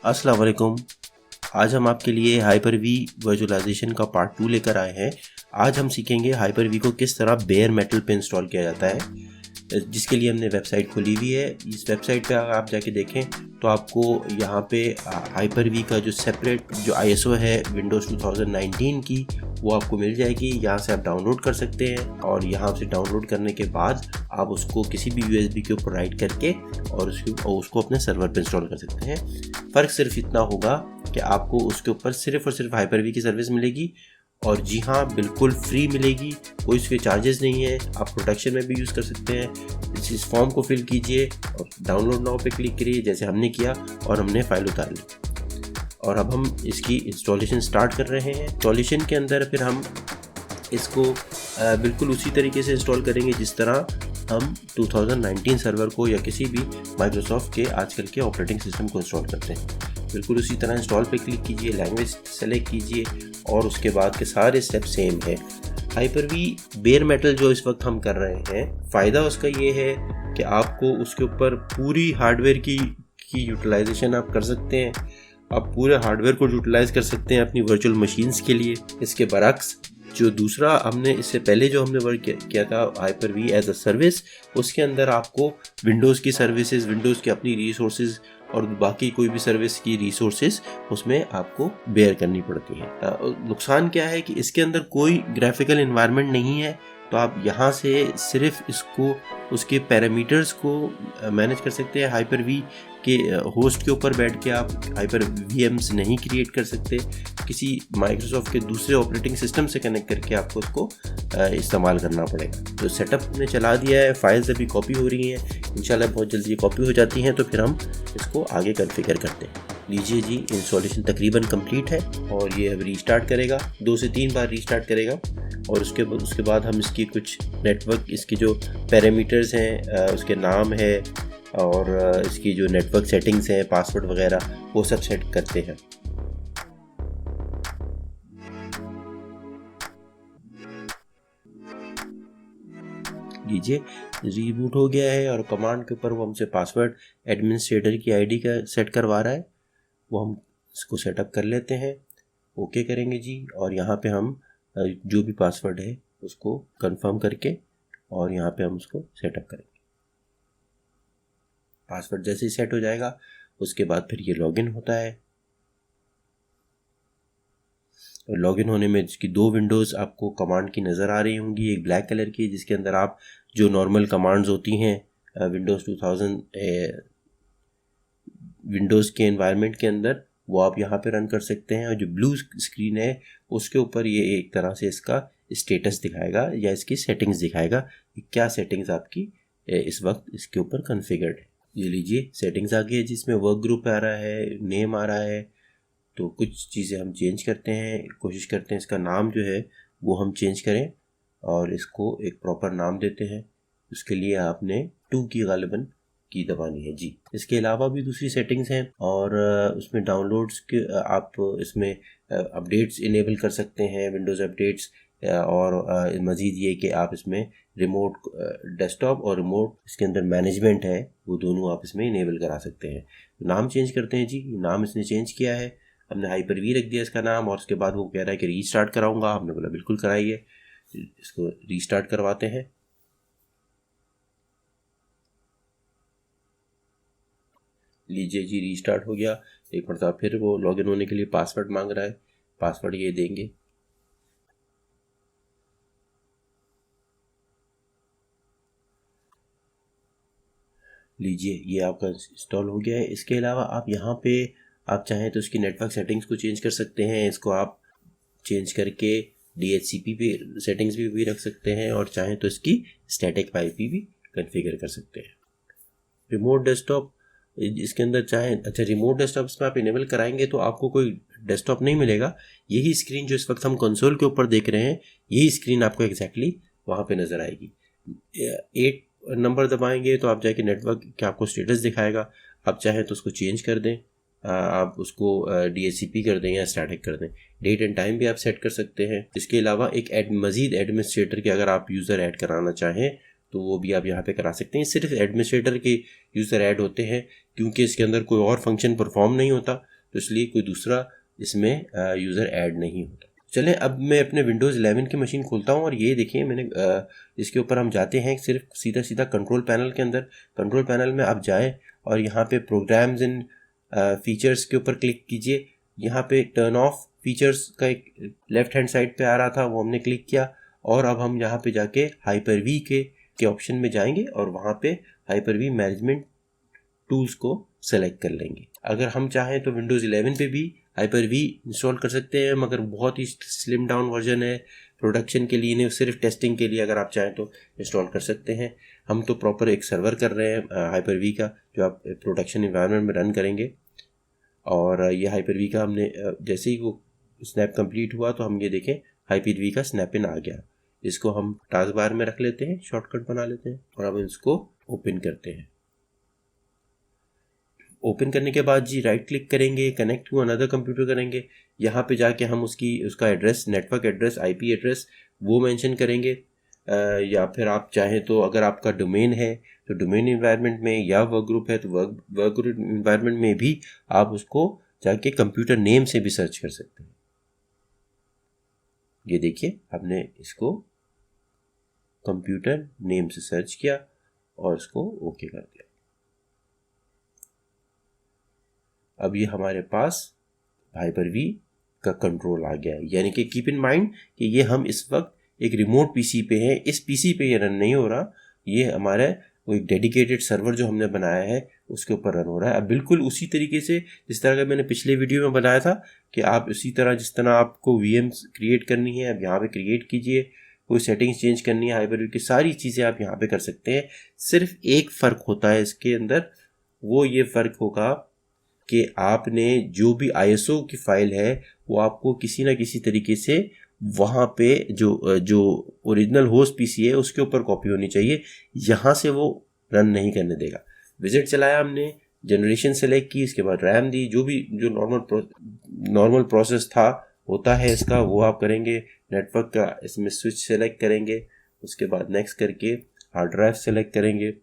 अस्सलाम वालेकुम। आज हम आपके लिए हाइपर वी वर्चुअलाइजेशन का पार्ट 2 लेकर आए हैं। आज हम सीखेंगे हाइपर वी को किस तरह बेयर मेटल पे इंस्टॉल किया जाता है, जिसके लिए हमने वेबसाइट खोली हुई है। इस वेबसाइट पे अगर आप जाके देखें तो आपको यहाँ पे हाइपर वी का जो सेपरेट जो ISO है विंडोज़ 2019 की, वो आपको मिल जाएगी। यहाँ से आप डाउनलोड कर सकते हैं और यहाँ से डाउनलोड करने के बाद आप उसको किसी भी USB के ऊपर राइट करके और उसको अपने सर्वर पर इंस्टॉल कर सकते हैं। फ़र्क सिर्फ इतना होगा कि आपको उसके ऊपर सिर्फ और सिर्फ हाइपर वी की सर्विस मिलेगी, और जी हाँ, बिल्कुल फ्री मिलेगी, कोई इसके चार्जेस नहीं है। आप प्रोडक्शन में भी यूज़ कर सकते हैं। इस फॉर्म को फिल कीजिए और डाउनलोड नाउ पे क्लिक करिए, जैसे हमने किया, और हमने फ़ाइल उतार ली। और अब हम इसकी इंस्टॉलेशन स्टार्ट कर रहे हैं। इंस्टॉलेशन के अंदर फिर हम इसको बिल्कुल उसी तरीके से इंस्टॉल करेंगे जिस तरह हम 2019 सर्वर को या किसी भी माइक्रोसॉफ्ट के आजकल के ऑपरेटिंग सिस्टम को इंस्टॉल करते हैं। बिल्कुल उसी तरह इंस्टॉल पे क्लिक कीजिए, लैंग्वेज सेलेक्ट कीजिए और उसके बाद के सारे स्टेप सेम है। हाइपर वी बेयर मेटल जो इस वक्त हम कर रहे हैं, फ़ायदा उसका ये है कि आपको उसके ऊपर पूरी हार्डवेयर की यूटिलाइजेशन आप कर सकते हैं। आप पूरे हार्डवेयर को यूटिलाइज कर सकते हैं अपनी वर्चुअल मशीन्स के लिए। इसके बरक्स जो दूसरा हमने इससे पहले जो हमने वर्क किया था hyper V as a service, उसके अंदर आपको विंडोज़ की सर्विसेज, विंडोज़ की अपनी रिसोर्सेज और बाकी कोई भी सर्विस की रिसोर्सेज उसमें आपको बेयर करनी पड़ती हैं। नुकसान क्या है कि इसके अंदर कोई ग्राफिकल एनवायरनमेंट नहीं है, तो आप यहाँ से सिर्फ इसको उसके पैरामीटर्स को मैनेज कर सकते हैं। हाइपर वी के होस्ट के ऊपर बैठ के आप हाइपर VMs नहीं क्रिएट कर सकते। किसी माइक्रोसॉफ्ट के दूसरे ऑपरेटिंग सिस्टम से कनेक्ट करके आपको उसको इस्तेमाल करना पड़ेगा। तो सेटअप हमने चला दिया है, फाइल्स अभी कॉपी हो रही हैं, इंशाल्लाह बहुत जल्दी ये कॉपी हो जाती हैं, तो फिर हम इसको आगे कॉन्फ़िगर करते हैं। लीजिए जी, इंस्टॉलेशन तकरीबन कंप्लीट है और ये अब रीस्टार्ट करेगा, 2 से 3 बार रीस्टार्ट करेगा। और उसके बाद हम इसकी कुछ नेटवर्क, इसकी जो पैरामीटर्स हैं, उसके नाम है और इसकी जो नेटवर्क सेटिंग्स हैं, पासवर्ड वगैरह, वो सब सेट करते हैं। लीजिए, रीबूट हो गया है और कमांड के ऊपर वो हमसे पासवर्ड एडमिनिस्ट्रेटर की ID का सेट करवा रहा है। वो हम इसको सेटअप कर लेते हैं, ओके करेंगे जी। और यहाँ पे हम जो भी पासवर्ड है उसको कंफर्म करके और यहाँ पे हम उसको सेटअप करेंगे। पासवर्ड जैसे ही सेट हो जाएगा उसके बाद फिर ये लॉगिन होता है। और लॉगिन होने में इसकी 2 विंडोज़ आपको कमांड की नज़र आ रही होंगी। एक ब्लैक कलर की, जिसके अंदर आप जो नॉर्मल कमांड्स होती हैं विंडोज़ 2000 विंडोज़ के एनवायरनमेंट के अंदर, वो आप यहाँ पे रन कर सकते हैं। और जो ब्लू स्क्रीन है उसके ऊपर ये एक तरह से इसका स्टेटस दिखाएगा या इसकी सेटिंग्स दिखाएगा कि क्या सेटिंग्स आपकी इस वक्त इसके ऊपर कॉन्फ़िगर्ड है। ये लीजिए, सेटिंग्स आ गई है जिसमें वर्क ग्रुप आ रहा है, नेम आ रहा है। तो कुछ चीज़ें हम चेंज करते हैं, कोशिश करते हैं इसका नाम जो है वो हम चेंज करें और इसको एक प्रॉपर नाम देते हैं। उसके लिए आपने 2 की गालिबन की दबानी है जी। इसके अलावा भी दूसरी सेटिंग्स हैं और उसमें डाउनलोड्स के आप इसमें अपडेट्स इनेबल कर सकते हैं, विंडोज़ अपडेट्स। और मज़ीद ये कि आप इसमें रिमोट डेस्कटॉप और रिमोट इसके अंदर मैनेजमेंट है, वो दोनों आप इसमें इनेबल करा सकते हैं। नाम चेंज करते हैं जी। नाम इसने चेंज किया है, हमने हाइपर वी रख दिया इसका नाम। और उसके बाद वो कह रहा है कि रीस्टार्ट कराऊंगा। हमने बोला बिल्कुल कराइए, इसको रीस्टार्ट करवाते हैं। लीजिए जी, रीस्टार्ट हो गया। एक मरतबा फिर वो लॉगिन होने के लिए पासवर्ड मांग रहा है, पासवर्ड ये देंगे। लीजिए, ये आपका इंस्टॉल हो गया है। इसके अलावा आप यहाँ पे आप चाहें तो इसकी नेटवर्क सेटिंग्स को चेंज कर सकते हैं। इसको आप चेंज करके DHCP पे सेटिंग्स भी रख सकते हैं और चाहें तो इसकी स्टैटिक IP भी कॉन्फ़िगर कर सकते हैं। रिमोट डेस्कटॉप इसके अंदर चाहें, अच्छा, रिमोट डेस्कटॉप इसमें आप इनेबल कराएंगे तो आपको कोई डेस्कटॉप नहीं मिलेगा। यही स्क्रीन जो इस वक्त हम कंसोल के ऊपर देख रहे हैं, यही स्क्रीन आपको एग्जैक्टली वहाँ पे नज़र आएगी। 8 नंबर दबाएंगे तो आप जाके नेटवर्क के आपको स्टेटस दिखाएगा। आप चाहें तो उसको चेंज कर दें, आप उसको DHCP कर दें या स्टैटिक कर दें। डेट एंड टाइम भी आप सेट कर सकते हैं। इसके अलावा एक मज़ीद एडमिनिस्ट्रेटर के अगर आप यूज़र ऐड कराना चाहें तो वो भी आप यहाँ पे करा सकते हैं। सिर्फ एडमिनिस्ट्रेटर के यूज़र ऐड होते हैं क्योंकि इसके अंदर कोई और फंक्शन परफॉर्म नहीं होता, तो इसलिए कोई दूसरा इसमें यूज़र ऐड नहीं होता। चलें अब मैं अपने विंडोज़ 11 की मशीन खोलता हूँ और ये देखिए मैंने इसके ऊपर हम जाते हैं सिर्फ सीधा सीधा कंट्रोल पैनल के अंदर। कंट्रोल पैनल में आप जाएँ और यहाँ पे प्रोग्राम्स एंड फीचर्स के ऊपर क्लिक कीजिए। यहाँ पे टर्न ऑफ फीचर्स का एक लेफ्ट हैंड साइड पे आ रहा था, वो हमने क्लिक किया और अब हम यहाँ पे जाके हाइपर-वी के ऑप्शन में जाएंगे और वहाँ पे हाइपर-वी मैनेजमेंट टूल्स को सेलेक्ट कर लेंगे। अगर हम चाहें तो विंडोज़ 11 पे भी हाइपर-वी इंस्टॉल कर सकते हैं, मगर बहुत ही स्लिम डाउन वर्जन है, प्रोडक्शन के लिए नहीं, सिर्फ टेस्टिंग के लिए अगर आप चाहें तो इंस्टॉल कर सकते हैं। हम तो प्रॉपर एक सर्वर कर रहे हैं हाइपर-वी का, जो आप प्रोडक्शन इन्वायरमेंट में रन करेंगे। और ये हाइपर-वी का हमने जैसे ही वो स्नैप कंप्लीट हुआ तो हम ये देखें हाइपर-वी का स्नैप इन आ गया। इसको हम टास्क बार में रख लेते हैं, शॉर्टकट बना लेते हैं और अब इसको ओपन करते हैं। ओपन करने के बाद जी राइट क्लिक करेंगे, कनेक्ट टू अनदर कंप्यूटर करेंगे। यहाँ पे जाके हम उसका address, network address, IP address वो मेंशन करेंगे। या फिर आप चाहें तो अगर आपका डोमेन है तो डोमेन इन्वायरमेंट में, या वर्क ग्रुप है तो वर्क ग्रुप इन्वायरमेंट में भी आप उसको जाके कंप्यूटर नेम से भी सर्च कर सकते हैं। ये देखिए हमने इसको कंप्यूटर नेम से सर्च किया और इसको ओके कर दिया। अब ये हमारे पास हाइपर-वी का कंट्रोल आ गया है। यानी कि कीप इन माइंड कि ये हम इस वक्त एक रिमोट पीसी पे हैं, इस पीसी पे ये रन नहीं हो रहा, ये हमारा वो एक डेडिकेटेड सर्वर जो हमने बनाया है उसके ऊपर रन हो रहा है। अब बिल्कुल उसी तरीके से जिस तरह का मैंने पिछले वीडियो में बनाया था कि आप उसी तरह जिस तरह आपको वीएम्स क्रिएट करनी है, अब यहाँ पे क्रिएट कीजिए। कोई सेटिंग्स चेंज करनी है हाइपर-वी की, सारी चीज़ें आप यहाँ पे कर सकते हैं। सिर्फ एक फ़र्क होता है इसके अंदर, वो ये फ़र्क होगा कि आपने जो भी ISO की फाइल है वो आपको किसी ना किसी तरीके से वहाँ पे जो ओरिजिनल होस्ट पीसी है उसके ऊपर कॉपी होनी चाहिए, यहाँ से वो रन नहीं करने देगा। विजिट चलाया हमने, जनरेशन सेलेक्ट की, इसके बाद रैम दी, जो नॉर्मल प्रोसेस था होता है इसका वो आप करेंगे। नेटवर्क का इसमें स्विच सेलेक्ट करेंगे, उसके बाद नेक्स्ट करके हार्ड ड्राइव सेलेक्ट करेंगे।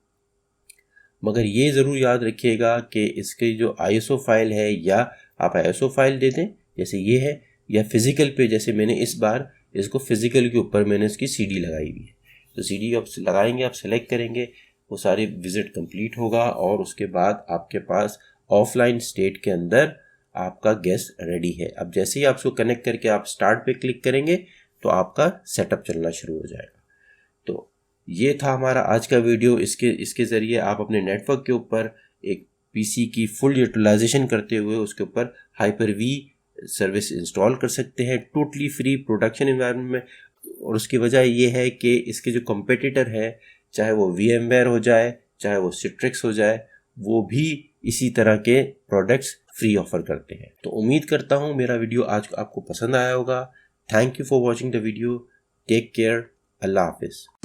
मगर ये ज़रूर याद रखिएगा कि इसकी जो ISO फाइल है, या आप ISO फाइल दे दें जैसे ये है, या फिज़िकल पे जैसे मैंने इस बार इसको फिज़िकल के ऊपर मैंने इसकी CD लगाई हुई है। तो CD आप लगाएंगे, आप सेलेक्ट करेंगे, वो सारे विज़िट कंप्लीट होगा और उसके बाद आपके पास ऑफलाइन स्टेट के अंदर आपका गैस रेडी है। अब जैसे ही आप उसको कनेक्ट करके आप स्टार्ट पे क्लिक करेंगे तो आपका सेटअप चलना शुरू हो जाएगा। तो ये था हमारा आज का वीडियो। इसके ज़रिए आप अपने नेटवर्क के ऊपर एक पीसी की फुल यूटिलाइजेशन करते हुए उसके ऊपर हाइपर-वी सर्विस इंस्टॉल कर सकते हैं टोटली फ्री प्रोडक्शन एनवायरनमेंट में। और उसकी वजह ये है कि इसके जो कॉम्पिटिटर है, चाहे वो VMware हो जाए, चाहे वो सिट्रिक्स हो जाए, वो भी इसी तरह के प्रोडक्ट्स फ्री ऑफर करते हैं। तो उम्मीद करता हूँ मेरा वीडियो आज आपको पसंद आया होगा। Thank you for watching the video. Take care. अल्लाह हाफिज़।